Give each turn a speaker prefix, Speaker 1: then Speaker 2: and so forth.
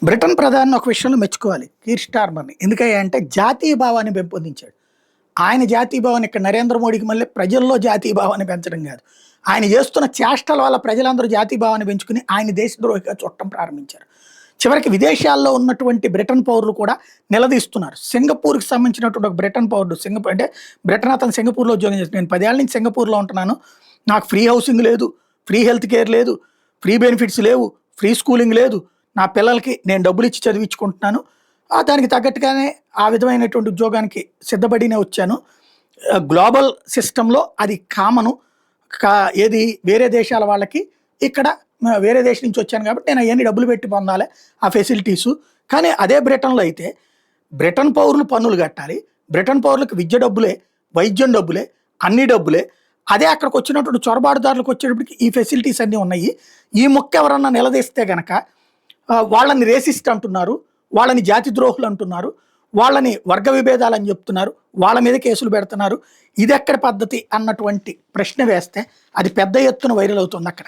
Speaker 1: Britain ప్రధాని ఒక విషయంలో మెచ్చుకోవాలి కీర్ స్టార్మర్ని. ఎందుకయ్యా అంటే జాతీయ భావాన్ని పెంపొందించాడు. ఆయన జాతీయ భావాన్ని ఇక్కడ నరేంద్ర మోడీకి మళ్ళీ ప్రజల్లో జాతీయ భావాన్ని పెంచడం కాదు. ఆయన చేస్తున్న చేష్టల వల్ల ప్రజలందరూ జాతీయ భావాన్ని పెంచుకుని ఆయన దేశద్రోహిగా చూడటం ప్రారంభించారు. చివరికి విదేశాల్లో ఉన్నటువంటి బ్రిటన్ పౌరులు కూడా నిలదీస్తున్నారు. సింగపూర్కి సంబంధించినటువంటి ఒక బ్రిటన్ పౌరుడు సింగపూర్ అంటే బ్రిటన్ అతను సింగపూర్లో ఉద్యోగం చేస్తాను. నేను 10 ఏళ్ల నుంచి సింగపూర్లో ఉంటున్నాను. నాకు ఫ్రీ హౌసింగ్ లేదు, ఫ్రీ హెల్త్ కేర్ లేదు, ఫ్రీ బెనిఫిట్స్ లేవు, ఫ్రీ స్కూలింగ్ లేదు. నా పిల్లలకి నేను డబ్బులు ఇచ్చి చదివించుకుంటున్నాను. దానికి తగ్గట్టుగానే ఆ విధమైనటువంటి ఉద్యోగానికి సిద్ధపడినే వచ్చాను. గ్లోబల్ సిస్టంలో అది కామను. ఏది వేరే దేశాల వాళ్ళకి ఇక్కడ వేరే దేశం నుంచి వచ్చాను కాబట్టి నేను అవన్నీ డబ్బులు పెట్టి పొందాలి ఆ ఫెసిలిటీసు. కానీ అదే బ్రిటన్లో అయితే బ్రిటన్ పౌరులు పన్నులు కట్టాలి. బ్రిటన్ పౌరులకు విద్య డబ్బులే, వైద్యం డబ్బులే, అన్ని డబ్బులే. అదే అక్కడికి వచ్చినటువంటి చొరబాటుదారులకు వచ్చేటప్పటికి ఈ ఫెసిలిటీస్ అన్నీ ఉన్నాయి. ఈ మొక్క ఎవరన్నా నిలదీస్తే గనక వాళ్ళని రేసిస్ట్ అంటున్నారు, వాళ్ళని జాతి ద్రోహులు అంటున్నారు, వాళ్ళని వర్గ విభేదాలు అని చెప్తున్నారు, వాళ్ళ మీద కేసులు పెడుతున్నారు. ఇది ఎక్కడ పద్ధతి అన్నటువంటి ప్రశ్న వేస్తే అది పెద్ద ఎత్తున వైరల్ అవుతుంది అక్కడ.